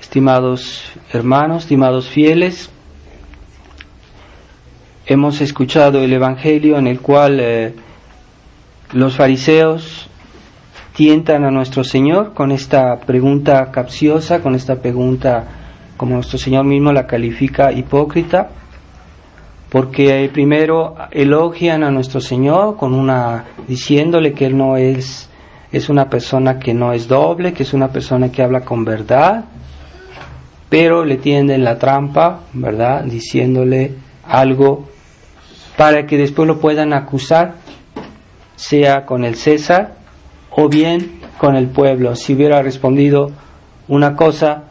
estimados hermanos, estimados fieles. Hemos escuchado el Evangelio en el cual los fariseos tientan a nuestro Señor con esta pregunta capciosa, con esta pregunta, como nuestro Señor mismo la califica, hipócrita, porque primero elogian a nuestro Señor diciéndole que Él no es una persona que no es doble, que es una persona que habla con verdad, pero le tienden la trampa, ¿verdad?, diciéndole algo para que después lo puedan acusar, sea con el César o bien con el pueblo. Si hubiera respondido una cosa,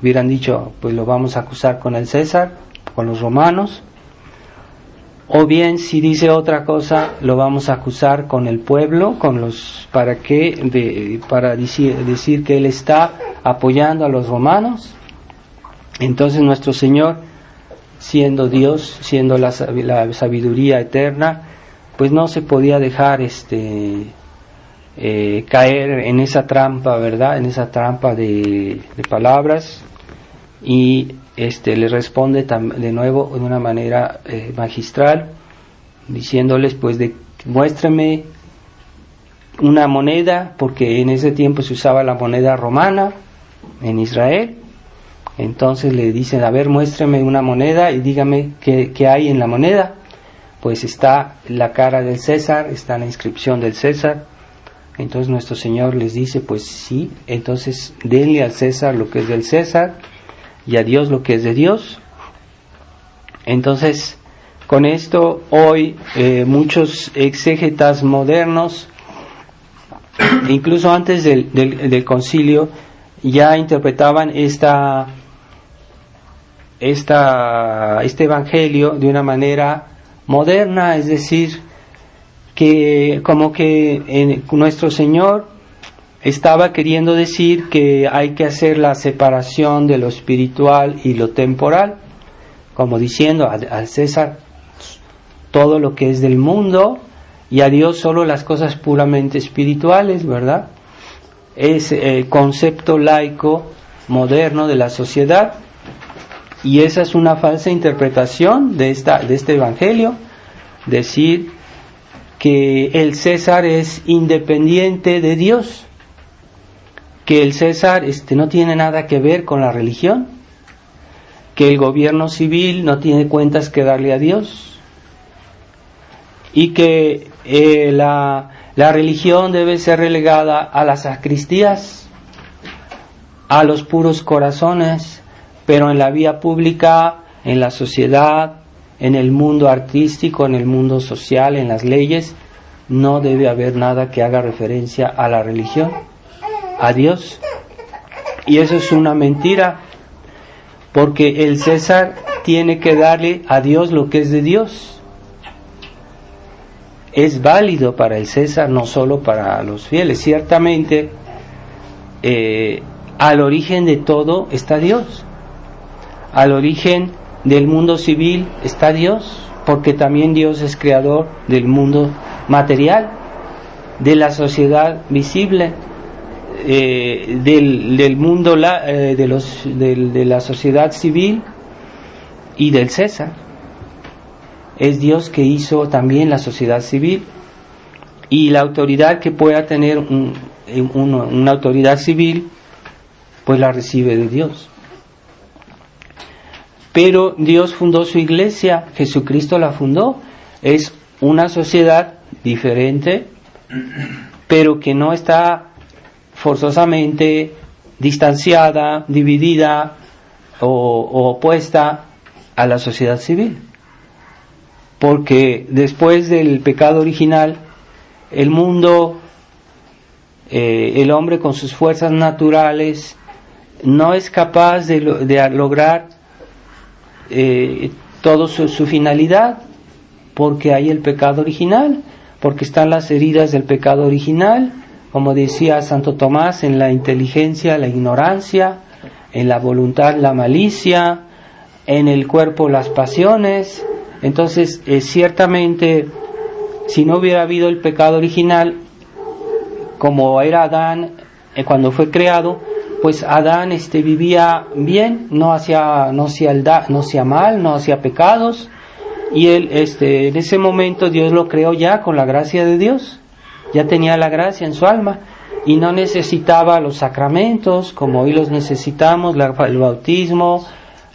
hubieran dicho, pues lo vamos a acusar con el César, con los romanos, o bien si dice otra cosa, lo vamos a acusar con el pueblo, para decir que él está apoyando a los romanos. Entonces nuestro Señor, siendo Dios, siendo la sabiduría eterna, pues no se podía dejar caer en esa trampa, ¿verdad?, en esa trampa de palabras, y le responde de nuevo de una manera magistral, diciéndoles, pues, muéstrame una moneda, porque en ese tiempo se usaba la moneda romana en Israel. Entonces le dicen, a ver, muéstrame una moneda y dígame qué hay en la moneda. Pues está la cara del César, está la inscripción del César. Entonces nuestro Señor les dice, pues sí, entonces denle al César lo que es del César y a Dios lo que es de Dios. Entonces, con esto hoy muchos exégetas modernos, incluso antes del concilio, ya interpretaban este evangelio de una manera moderna, es decir, que como que nuestro Señor estaba queriendo decir que hay que hacer la separación de lo espiritual y lo temporal, como diciendo al César todo lo que es del mundo y a Dios solo las cosas puramente espirituales, ¿verdad? Es el concepto laico moderno de la sociedad, y esa es una falsa interpretación de este evangelio, decir que el César es independiente de Dios, que el César no tiene nada que ver con la religión, que el gobierno civil no tiene cuentas que darle a Dios, y que la religión debe ser relegada a las sacristías, a los puros corazones, pero en la vía pública, en la sociedad, en el mundo artístico, en el mundo social, en las leyes, no debe haber nada que haga referencia a la religión, a Dios. Y eso es una mentira, porque el César tiene que darle a Dios lo que es de Dios. Es válido para el César, no solo para los fieles. Ciertamente, al origen de todo está Dios. Al origen del mundo civil está Dios, porque también Dios es creador del mundo material, de la sociedad visible, del mundo de la sociedad civil y del César. Es Dios que hizo también la sociedad civil, y la autoridad que pueda tener una autoridad civil, pues la recibe de Dios. Pero Dios fundó su iglesia, Jesucristo la fundó. Es una sociedad diferente, pero que no está forzosamente distanciada, dividida o opuesta a la sociedad civil. Porque después del pecado original, el mundo, el hombre con sus fuerzas naturales, no es capaz de lograr todo su finalidad, porque hay el pecado original, porque están las heridas del pecado original, como decía Santo Tomás, en la inteligencia, la ignorancia, en la voluntad, la malicia, en el cuerpo, las pasiones. Entonces, ciertamente, si no hubiera habido el pecado original, como era Adán cuando fue creado, pues Adán vivía bien, no hacía mal, no hacía pecados, y él en ese momento Dios lo creó ya con la gracia de Dios, ya tenía la gracia en su alma y no necesitaba los sacramentos como hoy los necesitamos, el bautismo,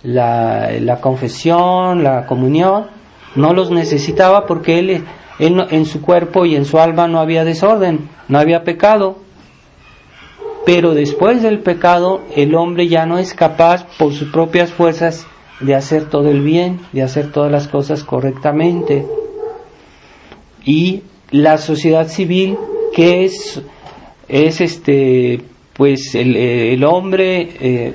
la confesión, la comunión, no los necesitaba porque él en su cuerpo y en su alma no había desorden, no había pecado. Pero después del pecado, el hombre ya no es capaz por sus propias fuerzas de hacer todo el bien, de hacer todas las cosas correctamente. Y la sociedad civil, que es pues el hombre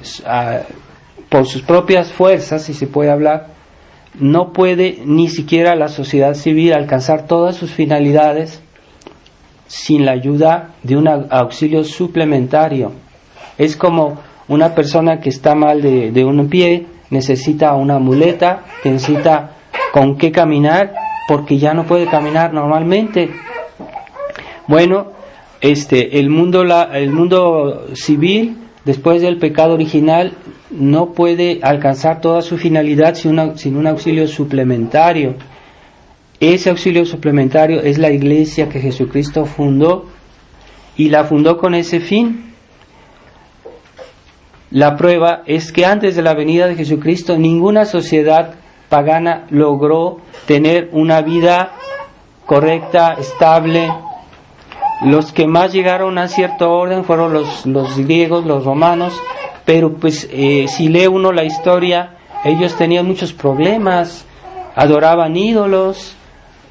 por sus propias fuerzas, si se puede hablar, no puede ni siquiera la sociedad civil alcanzar todas sus finalidades sin la ayuda de un auxilio suplementario. Es como una persona que está mal de un pie, necesita una muleta, necesita con qué caminar, porque ya no puede caminar normalmente. Bueno, el mundo civil, después del pecado original, no puede alcanzar toda su finalidad sin un auxilio suplementario. Ese auxilio suplementario es la iglesia que Jesucristo fundó, y la fundó con ese fin. La prueba es que antes de la venida de Jesucristo ninguna sociedad pagana logró tener una vida correcta, estable. Los que más llegaron a cierto orden fueron los griegos, los romanos, pero pues si lee uno la historia, ellos tenían muchos problemas, adoraban ídolos,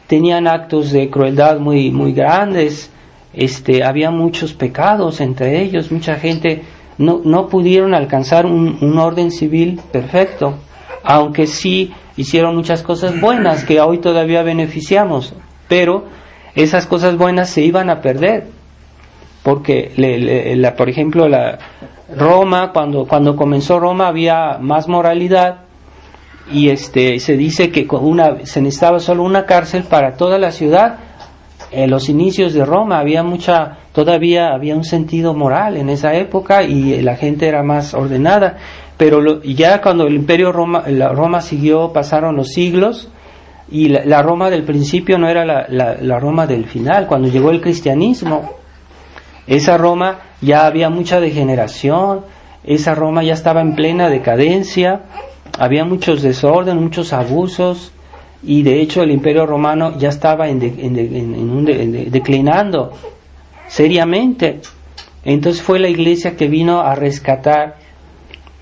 tenían actos de crueldad muy, muy grandes, había muchos pecados entre ellos, mucha gente no pudieron alcanzar un orden civil perfecto, aunque sí hicieron muchas cosas buenas que hoy todavía beneficiamos, pero esas cosas buenas se iban a perder, porque por ejemplo Roma, cuando comenzó Roma había más moralidad, y se dice que se necesitaba solo una cárcel para toda la ciudad. En los inicios de Roma todavía había un sentido moral en esa época y la gente era más ordenada, pero ya cuando el imperio Roma siguió, pasaron los siglos, y la Roma del principio no era la Roma del final. Cuando llegó el cristianismo, esa Roma ya había mucha degeneración, esa Roma ya estaba en plena decadencia, había muchos desorden, muchos abusos, y de hecho el imperio romano ya estaba declinando seriamente. Entonces fue la iglesia que vino a rescatar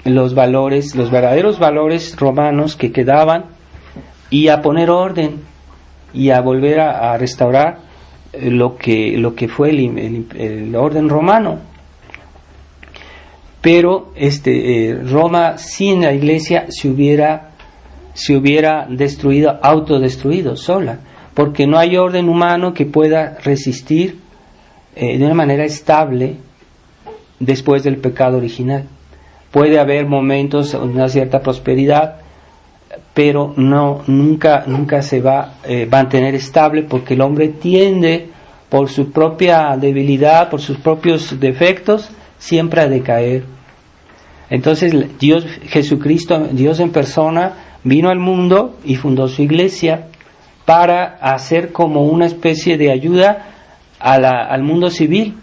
los verdaderos valores romanos que quedaban, y a poner orden y a volver a restaurar lo que fue el orden romano. Pero Roma sin la iglesia se hubiera autodestruido sola, porque no hay orden humano que pueda resistir de una manera estable después del pecado original. Puede haber momentos de una cierta prosperidad, pero nunca se va a mantener estable, porque el hombre tiende, por su propia debilidad, por sus propios defectos, siempre a decaer. Entonces Jesucristo, Dios en persona, vino al mundo y fundó su iglesia para hacer como una especie de ayuda al mundo civil,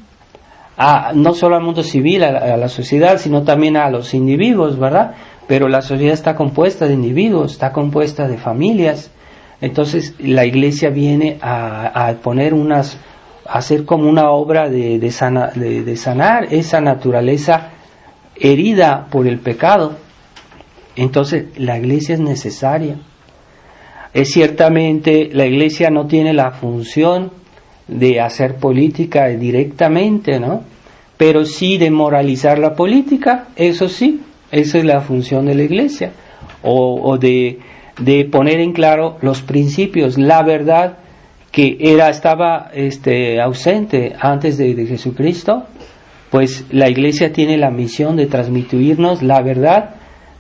no solo al mundo civil, a la sociedad, sino también a los individuos, ¿verdad? Pero la sociedad está compuesta de individuos, está compuesta de familias. Entonces la iglesia viene a poner hacer como una obra de sanar esa naturaleza herida por el pecado. Entonces la iglesia es necesaria. Ciertamente la iglesia no tiene la función de hacer política directamente, ¿no? Pero sí de moralizar la política, eso sí, esa es la función de la iglesia, o de poner en claro los principios, la verdad que estaba ausente antes de Jesucristo. Pues la iglesia tiene la misión de transmitirnos la verdad,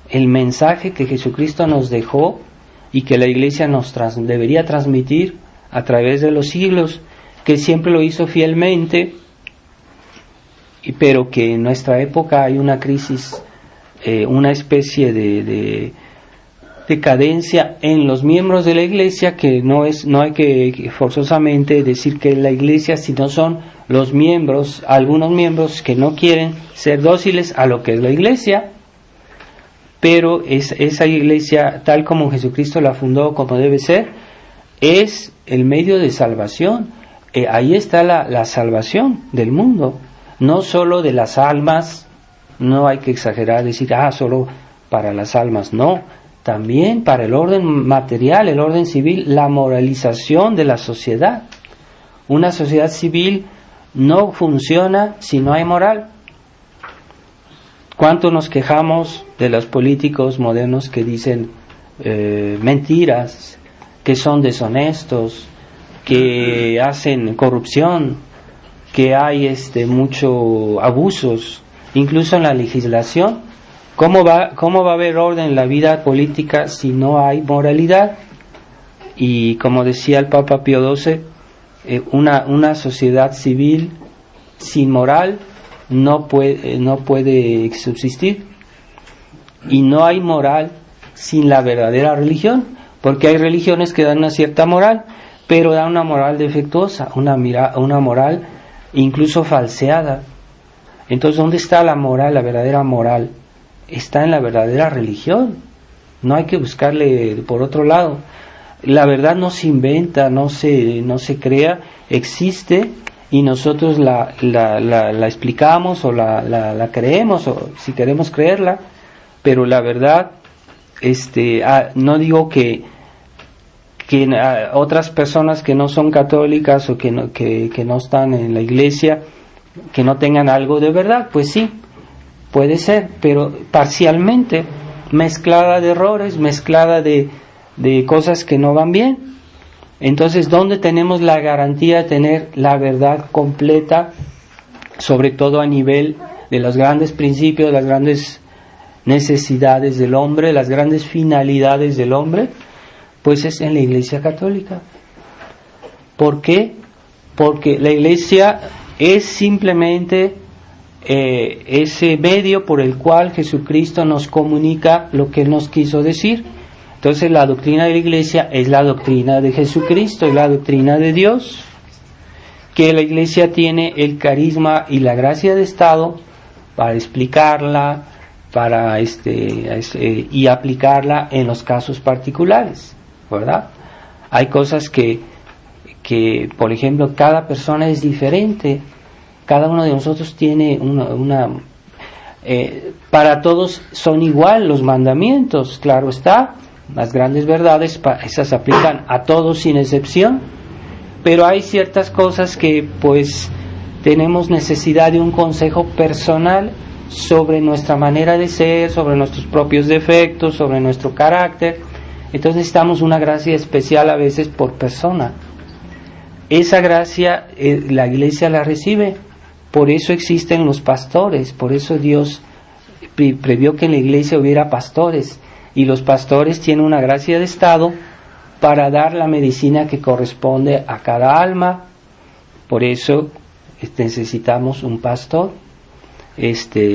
el mensaje que Jesucristo nos dejó y que la iglesia debería transmitir a través de los siglos, que siempre lo hizo fielmente, pero que en nuestra época hay una crisis, una especie de decadencia en los miembros de la Iglesia, que no hay que forzosamente decir que es la Iglesia, sino son los miembros, algunos miembros que no quieren ser dóciles a lo que es la Iglesia, pero esa Iglesia, tal como Jesucristo la fundó, como debe ser, es el medio de salvación. Ahí está la salvación del mundo, no solo de las almas. No hay que exagerar, decir, solo para las almas, no, también para el orden material, el orden civil, la moralización de la sociedad. Una sociedad civil no funciona si no hay moral. ¿Cuánto nos quejamos de los políticos modernos que dicen mentiras, que son deshonestos, que hacen corrupción, que hay mucho abusos, incluso en la legislación? ¿Cómo va a haber orden en la vida política si no hay moralidad? Y como decía el Papa Pío XII, una sociedad civil sin moral no puede subsistir. Y no hay moral sin la verdadera religión, porque hay religiones que dan una cierta moral, pero dan una moral defectuosa, una moral incluso falseada. Entonces, ¿dónde está la moral, la verdadera moral? Está en la verdadera religión. No hay que buscarle por otro lado. La verdad no se inventa, no se crea, existe, y nosotros la explicamos o la creemos, o si queremos creerla, pero la verdad, no digo que otras personas que no son católicas o que no están en la Iglesia, que no tengan algo de verdad, pues sí, puede ser, pero parcialmente, mezclada de errores, mezclada de cosas que no van bien. Entonces, ¿dónde tenemos la garantía de tener la verdad completa, sobre todo a nivel de los grandes principios, las grandes necesidades del hombre, las grandes finalidades del hombre? Pues es en la Iglesia Católica. ¿Por qué? Porque la Iglesia es simplemente ese medio por el cual Jesucristo nos comunica lo que Él nos quiso decir. Entonces, la doctrina de la Iglesia es la doctrina de Jesucristo, es la doctrina de Dios, que la Iglesia tiene el carisma y la gracia de Estado para explicarla, y aplicarla en los casos particulares, ¿verdad? Hay cosas que por ejemplo, cada persona es diferente. Cada uno de nosotros tiene para todos son igual los mandamientos, claro está. Las grandes verdades, esas aplican a todos sin excepción, pero hay ciertas cosas que pues tenemos necesidad de un consejo personal sobre nuestra manera de ser, sobre nuestros propios defectos, sobre nuestro carácter. Entonces necesitamos una gracia especial a veces por persona. Esa gracia la Iglesia la recibe, por eso existen los pastores, por eso Dios previó que en la Iglesia hubiera pastores, y los pastores tienen una gracia de Estado para dar la medicina que corresponde a cada alma. Por eso necesitamos un pastor.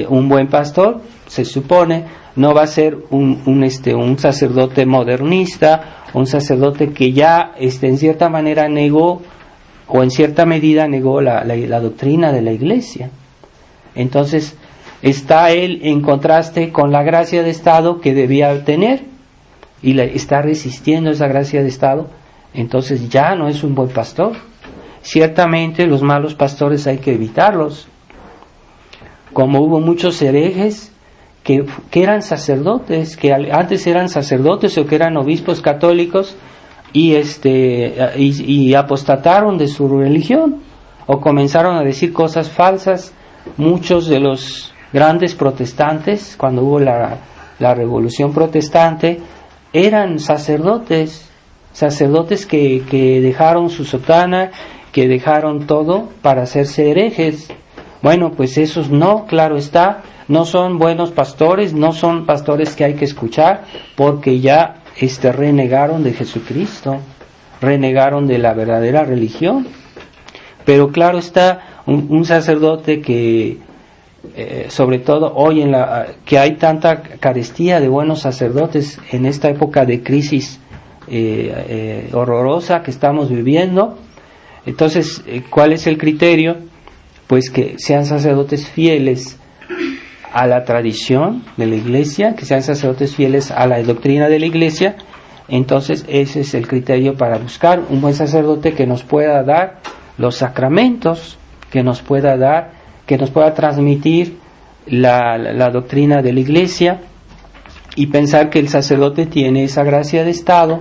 Un buen pastor, se supone, no va a ser un sacerdote modernista, un sacerdote que ya en cierta manera negó, o en cierta medida negó la doctrina de la Iglesia. Entonces está él en contraste con la gracia de Estado que debía tener, y está resistiendo esa gracia de Estado. Entonces ya no es un buen pastor. Ciertamente los malos pastores hay que evitarlos, como hubo muchos herejes que eran sacerdotes, que antes eran sacerdotes o que eran obispos católicos, y apostataron de su religión, o comenzaron a decir cosas falsas. Muchos de los grandes protestantes, cuando hubo la revolución protestante, eran sacerdotes que dejaron su sotana, que dejaron todo para hacerse herejes. Bueno, pues esos no, claro está, no son buenos pastores, no son pastores que hay que escuchar, porque ya renegaron de Jesucristo, renegaron de la verdadera religión. Pero claro está, un sacerdote que sobre todo hoy que hay tanta carestía de buenos sacerdotes en esta época de crisis horrorosa que estamos viviendo. Entonces, ¿cuál es el criterio? Pues que sean sacerdotes fieles a la tradición de la Iglesia, que sean sacerdotes fieles a la doctrina de la Iglesia. Entonces ese es el criterio para buscar un buen sacerdote que nos pueda dar los sacramentos, que nos pueda transmitir la doctrina de la Iglesia, y pensar que el sacerdote tiene esa gracia de Estado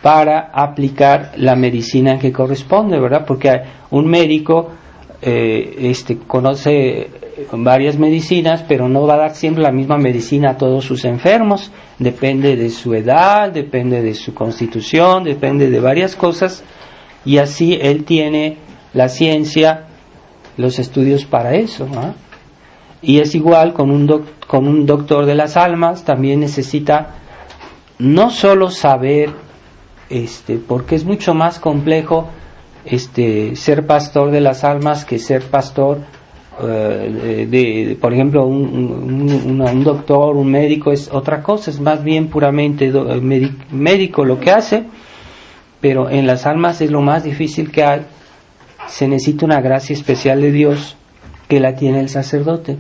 para aplicar la medicina que corresponde, ¿verdad? Porque un médico conoce varias medicinas, pero no va a dar siempre la misma medicina a todos sus enfermos. Depende de su edad, depende de su constitución, depende de varias cosas, y así él tiene la ciencia, los estudios para eso, ¿no? Y es igual con un doctor de las almas. También necesita no solo saber, porque es mucho más complejo ser pastor de las almas que ser pastor por ejemplo, un doctor, un médico es otra cosa, es más bien puramente médico lo que hace, pero en las almas es lo más difícil que hay. Se necesita una gracia especial de Dios que la tiene el sacerdote,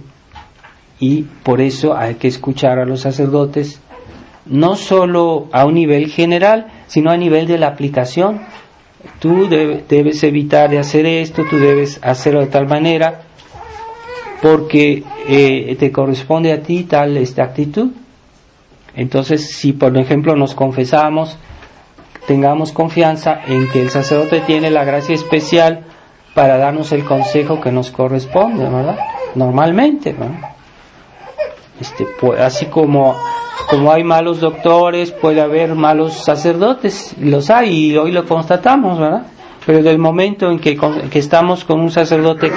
y por eso hay que escuchar a los sacerdotes, no solo a un nivel general, sino a nivel de la aplicación. Tú debes evitar de hacer esto, tú debes hacerlo de tal manera, porque te corresponde a ti tal actitud. Entonces, si por ejemplo nos confesamos, tengamos confianza en que el sacerdote tiene la gracia especial para darnos el consejo que nos corresponde, ¿verdad? Normalmente, ¿no? Así como hay malos doctores, puede haber malos sacerdotes, los hay y hoy lo constatamos, ¿verdad? Pero del momento en que estamos con un sacerdote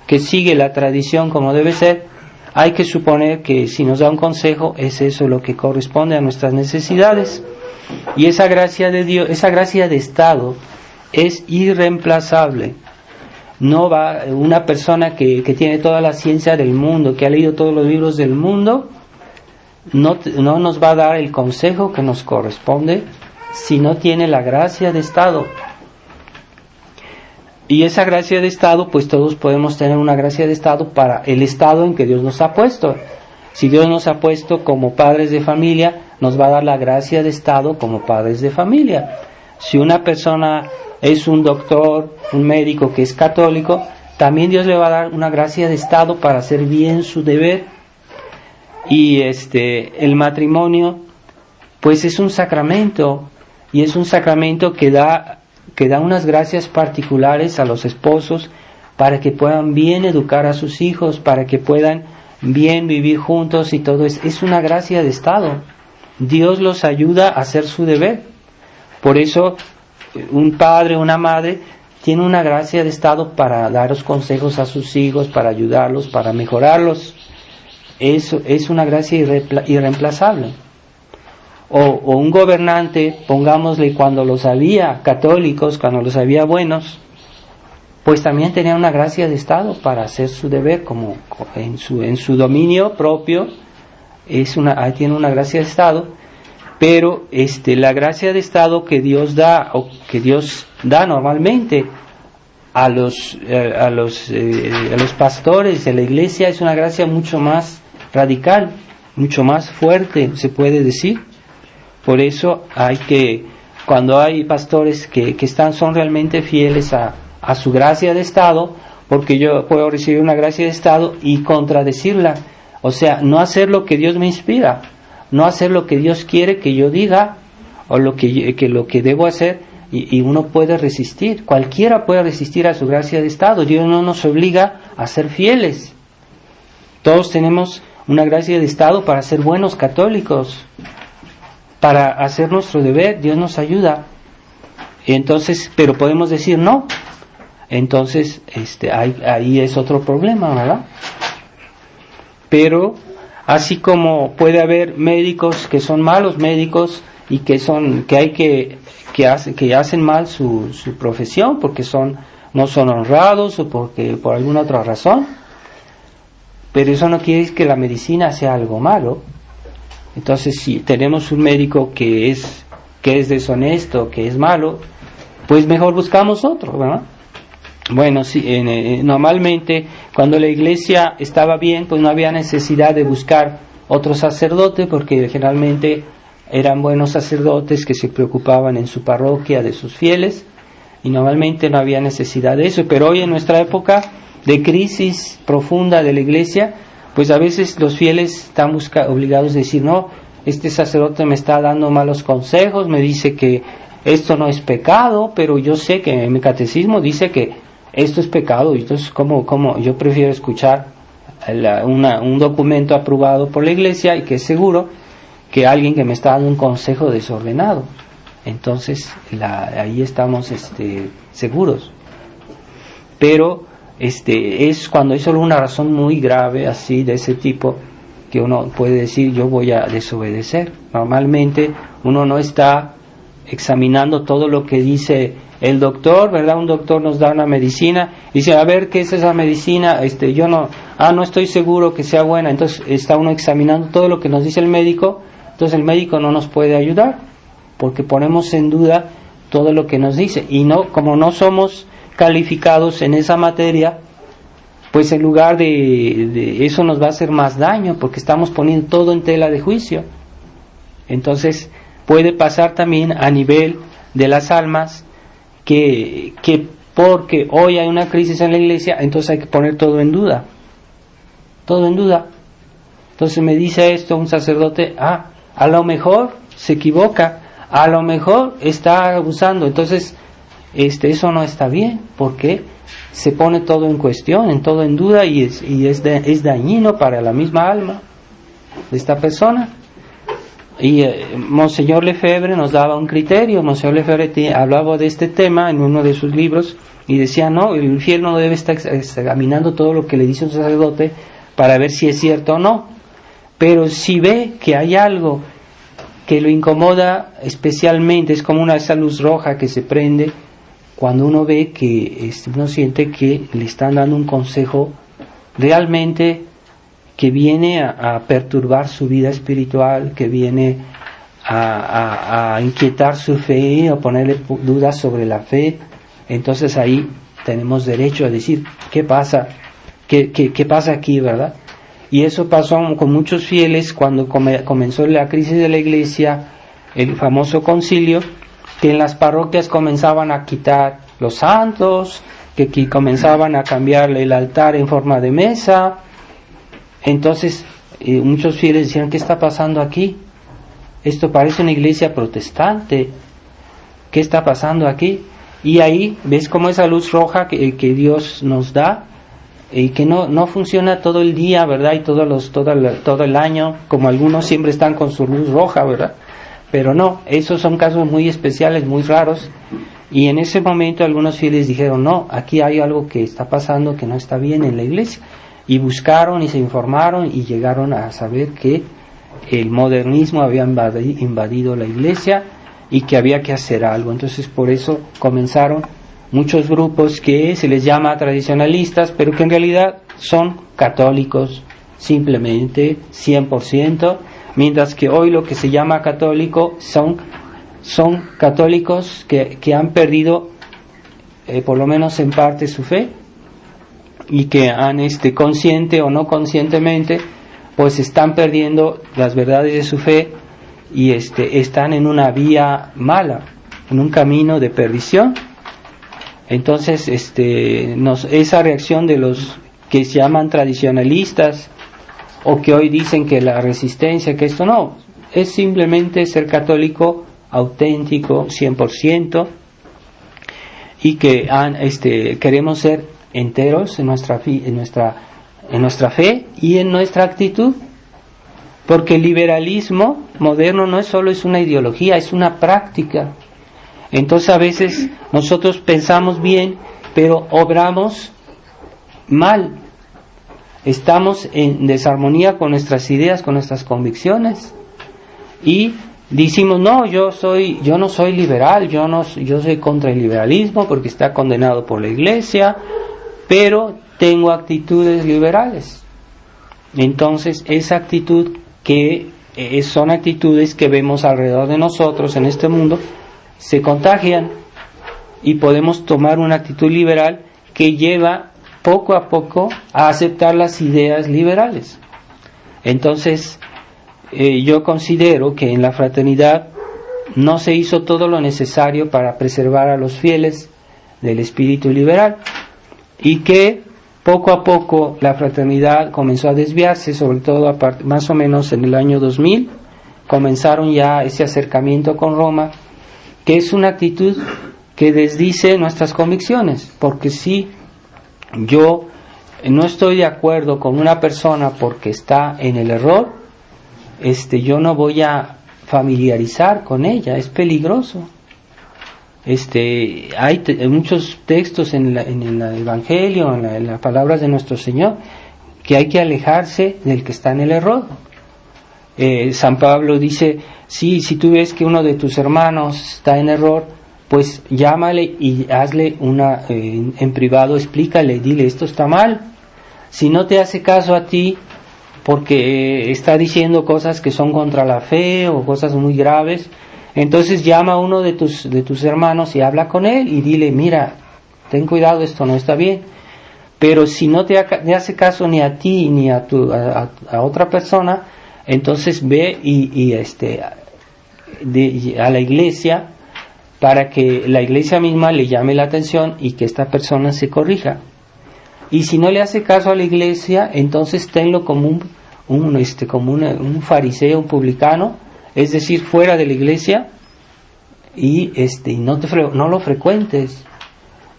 que sigue la tradición como debe ser, hay que suponer que si nos da un consejo es eso lo que corresponde a nuestras necesidades. Y esa gracia de Dios, esa gracia de Estado es irreemplazable. No va una persona que tiene toda la ciencia del mundo, que ha leído todos los libros del mundo, no nos va a dar el consejo que nos corresponde si no tiene la gracia de Estado. Y esa gracia de Estado, pues todos podemos tener una gracia de Estado para el Estado en que Dios nos ha puesto. Si Dios nos ha puesto como padres de familia, nos va a dar la gracia de Estado como padres de familia. Si una persona es un doctor, un médico que es católico, también Dios le va a dar una gracia de Estado para hacer bien su deber. Y el matrimonio, pues es un sacramento, y es un sacramento que da unas gracias particulares a los esposos para que puedan bien educar a sus hijos, para que puedan bien vivir juntos, y todo es una gracia de Estado. Dios los ayuda a hacer su deber. Por eso un padre, una madre tiene una gracia de Estado para dar los consejos a sus hijos, para ayudarlos, para mejorarlos. Eso es una gracia irreemplazable. O un gobernante, pongámosle, cuando los había católicos, cuando los había buenos, pues también tenía una gracia de Estado para hacer su deber, como en su dominio propio, tiene una gracia de Estado. Pero la gracia de Estado que Dios da, o que Dios da normalmente a los pastores de la Iglesia, es una gracia mucho más radical, mucho más fuerte, se puede decir. Por eso cuando hay pastores que son realmente fieles a su gracia de Estado, porque yo puedo recibir una gracia de Estado y contradecirla, o sea, no hacer lo que Dios me inspira, no hacer lo que Dios quiere que yo diga, o lo que debo hacer, y uno puede resistir, cualquiera puede resistir a su gracia de Estado. Dios no nos obliga a ser fieles. Todos tenemos una gracia de Estado para ser buenos católicos, para hacer nuestro deber. Dios nos ayuda. Entonces, pero podemos decir no. Entonces, ahí es otro problema, ¿verdad? Pero así como puede haber médicos que son malos médicos y que hacen mal su profesión porque no son honrados, o porque por alguna otra razón, pero eso no quiere decir que la medicina sea algo malo. Entonces, si tenemos un médico que es deshonesto, que es malo, pues mejor buscamos otro, ¿verdad? Bueno, sí, normalmente cuando la iglesia estaba bien, pues no había necesidad de buscar otro sacerdote, porque generalmente eran buenos sacerdotes que se preocupaban en su parroquia de sus fieles, y normalmente no había necesidad de eso. Pero hoy, en nuestra época de crisis profunda de la iglesia, pues a veces los fieles están obligados a decir: no, este sacerdote me está dando malos consejos, me dice que esto no es pecado, pero yo sé que en mi catecismo dice que esto es pecado. Y entonces, ¿cómo? Yo prefiero escuchar un documento aprobado por la iglesia y que es seguro, que alguien que me está dando un consejo desordenado. Entonces, ahí estamos seguros. Pero es cuando hay solo una razón muy grave, así de ese tipo, que uno puede decir: yo voy a desobedecer. Normalmente uno no está examinando todo lo que dice el doctor, ¿verdad? Un doctor nos da una medicina y dice: a ver, ¿qué es esa medicina? Yo no estoy seguro que sea buena. Entonces está uno examinando todo lo que nos dice el médico. Entonces el médico no nos puede ayudar, porque ponemos en duda todo lo que nos dice. Y como no somos calificados en esa materia, pues en lugar de eso nos va a hacer más daño, porque estamos poniendo todo en tela de juicio. Entonces puede pasar también a nivel de las almas, que porque hoy hay una crisis en la iglesia, entonces hay que poner todo en duda. Todo en duda. Entonces me dice esto un sacerdote: a lo mejor se equivoca, a lo mejor está abusando. Entonces eso no está bien, porque se pone todo en cuestión, todo en duda, y es dañino para la misma alma de esta persona. Y Monseñor Lefebvre nos daba un criterio. Monseñor Lefebvre hablaba de este tema en uno de sus libros y decía: no, el fiel no debe estar examinando todo lo que le dice un sacerdote para ver si es cierto o no, pero si ve que hay algo que lo incomoda especialmente, es como esa luz roja que se prende cuando uno ve que uno siente que le están dando un consejo realmente que viene a perturbar su vida espiritual, que viene a inquietar su fe, a ponerle dudas sobre la fe. Entonces ahí tenemos derecho a decir: ¿qué pasa? ¿Qué pasa aquí, verdad? Y eso pasó con muchos fieles cuando comenzó la crisis de la iglesia, el famoso concilio, que en las parroquias comenzaban a quitar los santos, que comenzaban a cambiarle el altar en forma de mesa. Entonces muchos fieles decían: ¿qué está pasando aquí? Esto parece una iglesia protestante. ¿Qué está pasando aquí? Y ahí ves como esa luz roja que Dios nos da, y que no funciona todo el día, ¿verdad? Y todo el año, como algunos siempre están con su luz roja, ¿verdad? Pero no, esos son casos muy especiales, muy raros. Y en ese momento algunos fieles dijeron: no, aquí hay algo que está pasando que no está bien en la iglesia. Y buscaron y se informaron y llegaron a saber que el modernismo había invadido la iglesia y que había que hacer algo. Entonces por eso comenzaron muchos grupos que se les llama tradicionalistas, pero que en realidad son católicos simplemente 100%, mientras que hoy lo que se llama católico son católicos que han perdido por lo menos en parte su fe, y que han consciente o no conscientemente pues están perdiendo las verdades de su fe, y están en una vía mala, en un camino de perdición. Entonces esa reacción de los que se llaman tradicionalistas, o que hoy dicen que la resistencia, que esto no, es simplemente ser católico auténtico 100%, y que queremos ser enteros en nuestra fe y en nuestra actitud, porque el liberalismo moderno no es solo una ideología, es una práctica. Entonces a veces nosotros pensamos bien, pero obramos mal, estamos en desarmonía con nuestras ideas, con nuestras convicciones, y decimos: no, yo no soy liberal, yo soy contra el liberalismo porque está condenado por la iglesia, pero tengo actitudes liberales. entonces esa actitud que son actitudes que vemos alrededor de nosotros en este mundo, se contagian y podemos tomar una actitud liberal que lleva poco a poco a aceptar las ideas liberales. Entonces, yo considero que en la fraternidad no se hizo todo lo necesario para preservar a los fieles del espíritu liberal, y que poco a poco la fraternidad comenzó a desviarse, sobre todo más o menos en el año 2000, comenzaron ya ese acercamiento con Roma, que es una actitud que desdice nuestras convicciones, porque si yo no estoy de acuerdo con una persona porque está en el error, yo no voy a familiarizar con ella, es peligroso. Hay muchos textos en el Evangelio, en las palabras de nuestro Señor, que hay que alejarse del que está en el error. San Pablo dice, si tú ves que uno de tus hermanos está en error, pues llámale y hazle en privado, explícale, dile, esto está mal. Si no te hace caso a ti, porque está diciendo cosas que son contra la fe o cosas muy graves, entonces llama a uno de tus hermanos y habla con él y dile, mira, ten cuidado, esto no está bien. Pero si no te hace caso ni a ti ni a otra persona, entonces ve a la iglesia, para que la iglesia misma le llame la atención y que esta persona se corrija. Y si no le hace caso a la iglesia, entonces tenlo como un fariseo, un publicano, es decir, fuera de la iglesia, y no lo frecuentes,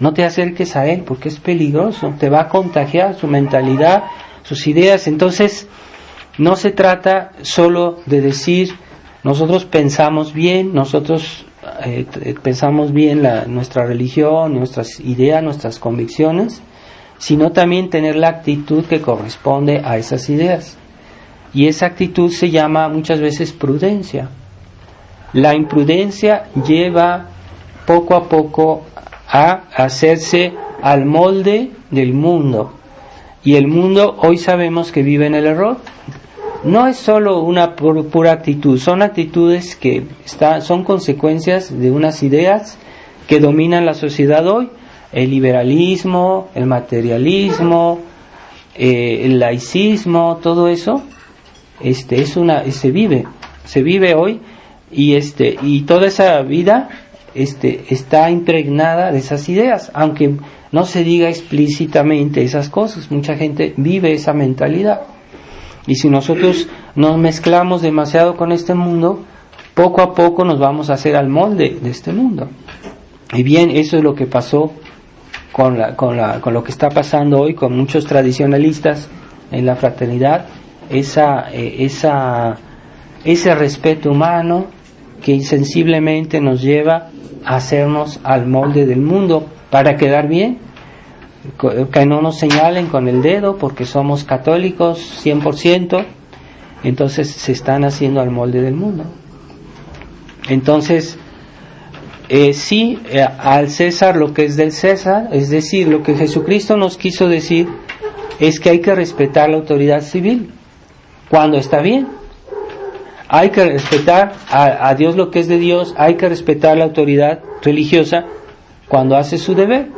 no te acerques a él, porque es peligroso, te va a contagiar su mentalidad, sus ideas. Entonces no se trata solo de decir, nosotros pensamos bien, pensamos bien nuestra religión, nuestras ideas, nuestras convicciones, sino también tener la actitud que corresponde a esas ideas. Y esa actitud se llama muchas veces prudencia. La imprudencia lleva poco a poco a hacerse al molde del mundo. Y el mundo hoy sabemos que vive en el error. No es solo una pura actitud, son actitudes que son consecuencias de unas ideas que dominan la sociedad hoy. El liberalismo, el materialismo, el laicismo, todo eso se vive hoy, y toda esa vida está impregnada de esas ideas, aunque no se diga explícitamente esas cosas. Mucha gente vive esa mentalidad, y si nosotros nos mezclamos demasiado con este mundo, poco a poco nos vamos a hacer al molde de este mundo. Y bien, eso es lo que pasó con lo que está pasando hoy con muchos tradicionalistas en la fraternidad, ese respeto humano que insensiblemente nos lleva a hacernos al molde del mundo para quedar bien, que no nos señalen con el dedo porque somos católicos 100%, entonces se están haciendo al molde del mundo. Entonces, al César lo que es del César, es decir, lo que Jesucristo nos quiso decir es que hay que respetar la autoridad civil cuando está bien. Hay que respetar a Dios lo que es de Dios, hay que respetar la autoridad religiosa cuando hace su deber.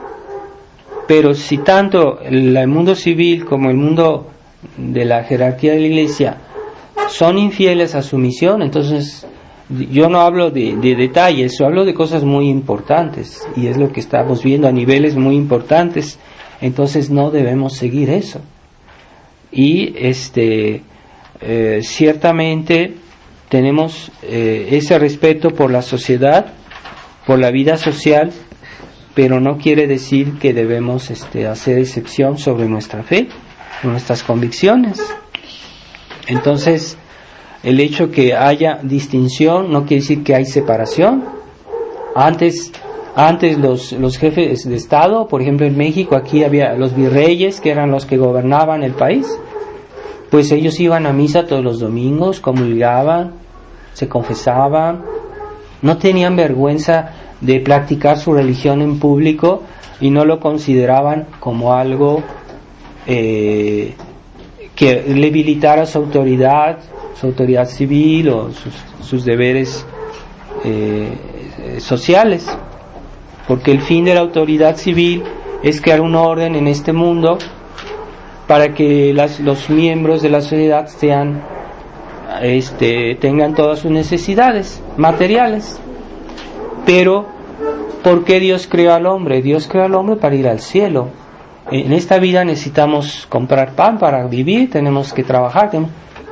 Pero si tanto el mundo civil como el mundo de la jerarquía de la iglesia son infieles a su misión, entonces yo no hablo de detalles, yo hablo de cosas muy importantes, y es lo que estamos viendo a niveles muy importantes. Entonces no debemos seguir eso. Y ciertamente tenemos ese respeto por la sociedad, por la vida social, pero no quiere decir que debemos hacer excepción sobre nuestra fe, nuestras convicciones. Entonces, el hecho que haya distinción no quiere decir que hay separación. Antes los jefes de Estado, por ejemplo en México, aquí había los virreyes, que eran los que gobernaban el país, pues ellos iban a misa todos los domingos, comulgaban, se confesaban, no tenían vergüenza de practicar su religión en público y no lo consideraban como algo que debilitara su autoridad civil o sus deberes sociales, porque el fin de la autoridad civil es crear un orden en este mundo para que los miembros de la sociedad tengan todas sus necesidades materiales. Pero ¿por qué Dios creó al hombre? Dios creó al hombre para ir al cielo. En esta vida necesitamos comprar pan para vivir, tenemos que trabajar,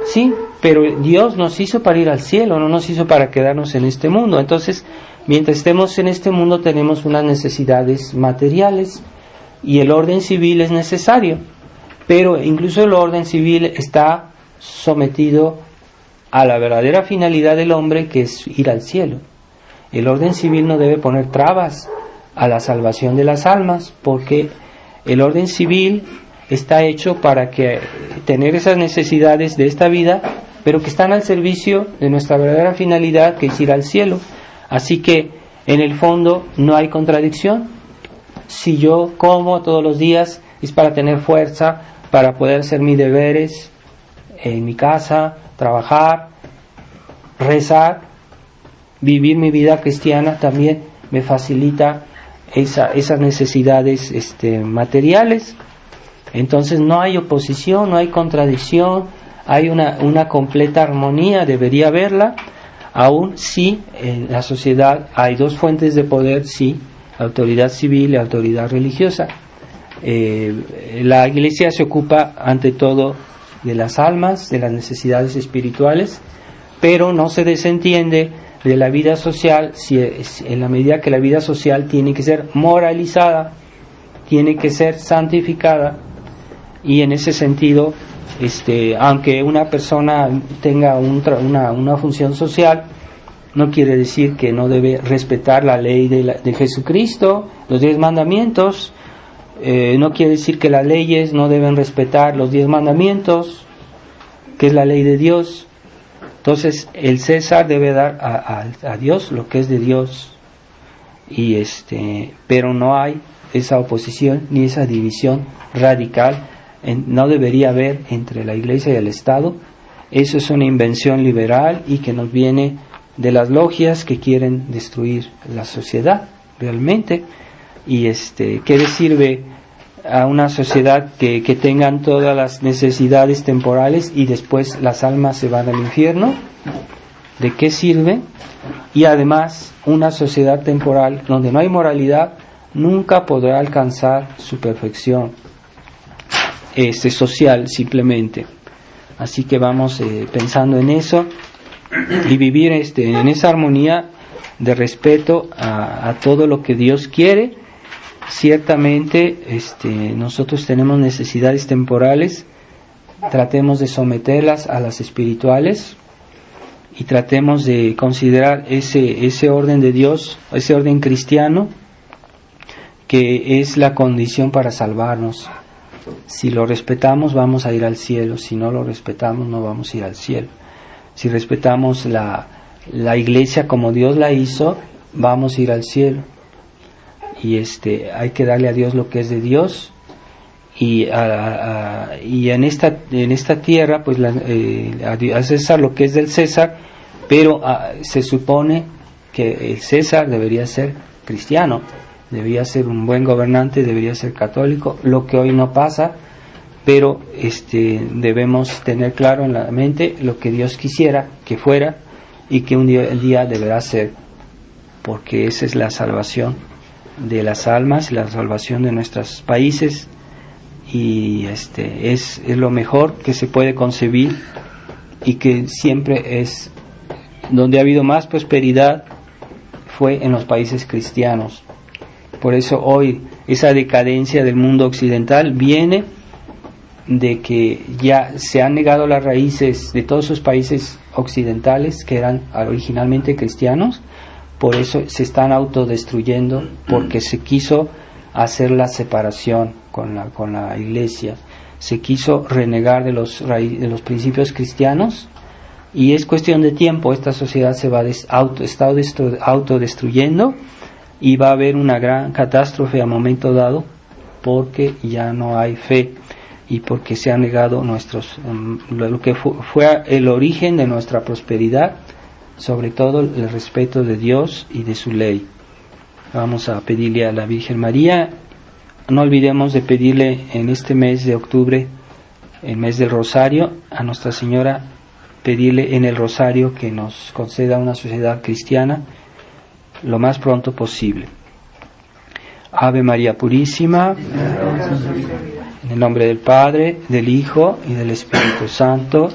sí, pero Dios nos hizo para ir al cielo, no nos hizo para quedarnos en este mundo. Entonces, mientras estemos en este mundo tenemos unas necesidades materiales y el orden civil es necesario, pero incluso el orden civil está sometido a la verdadera finalidad del hombre, que es ir al cielo. El orden civil no debe poner trabas a la salvación de las almas, porque el orden civil está hecho para tener esas necesidades de esta vida, pero que están al servicio de nuestra verdadera finalidad, que es ir al cielo. Así que en el fondo no hay contradicción. Si yo como todos los días es para tener fuerza, para poder hacer mis deberes en mi casa, trabajar, rezar, vivir mi vida cristiana también me facilita esas necesidades materiales. Entonces no hay oposición, no hay contradicción, hay una completa armonía, debería haberla. Aún si en la sociedad hay dos fuentes de poder, sí, autoridad civil y autoridad religiosa. La Iglesia se ocupa ante todo de las almas, de las necesidades espirituales, pero no se desentiende de la vida social, en la medida que la vida social tiene que ser moralizada, tiene que ser santificada, y en ese sentido, aunque una persona tenga una función social, no quiere decir que no debe respetar la ley de Jesucristo, los 10 mandamientos. No quiere decir que las leyes no deben respetar los 10 mandamientos, que es la ley de Dios. Entonces el César debe dar a Dios lo que es de Dios, pero no hay esa oposición ni esa división radical, no debería haber entre la Iglesia y el Estado. Eso es una invención liberal y que nos viene de las logias que quieren destruir la sociedad realmente. Y ¿qué le sirve a una sociedad que tengan todas las necesidades temporales y después las almas se van al infierno? ¿De qué sirve? Y además, una sociedad temporal donde no hay moralidad nunca podrá alcanzar su perfección social simplemente. Así que vamos pensando en eso y vivir en esa armonía de respeto a todo lo que Dios quiere. Ciertamente nosotros tenemos necesidades temporales, tratemos de someterlas a las espirituales y tratemos de considerar ese orden de Dios, ese orden cristiano, que es la condición para salvarnos. Si lo respetamos vamos a ir al cielo, si no lo respetamos no vamos a ir al cielo. Si respetamos la Iglesia como Dios la hizo, vamos a ir al cielo. Y hay que darle a Dios lo que es de Dios, y en esta tierra pues a César lo que es del César, pero se supone que el César debería ser cristiano, debería ser un buen gobernante, debería ser católico, lo que hoy no pasa, pero debemos tener claro en la mente lo que Dios quisiera que fuera y que el día deberá ser, porque esa es la salvación de las almas, la salvación de nuestros países, y es lo mejor que se puede concebir, y que siempre es donde ha habido más prosperidad fue en los países cristianos. Por eso hoy esa decadencia del mundo occidental viene de que ya se han negado las raíces de todos esos países occidentales que eran originalmente cristianos. Por eso se están autodestruyendo, porque se quiso hacer la separación con la Iglesia, se quiso renegar de los principios cristianos, y es cuestión de tiempo. Esta sociedad se va está autodestruyendo, y va a haber una gran catástrofe a momento dado, porque ya no hay fe. y porque se han negado lo que fue el origen de nuestra prosperidad, sobre todo el respeto de Dios y de su ley. Vamos a pedirle a la Virgen María. No olvidemos de pedirle en este mes de octubre, el mes del Rosario, a Nuestra Señora, pedirle en el Rosario que nos conceda una sociedad cristiana lo más pronto posible. Ave María Purísima, en el nombre del Padre, del Hijo y del Espíritu Santo.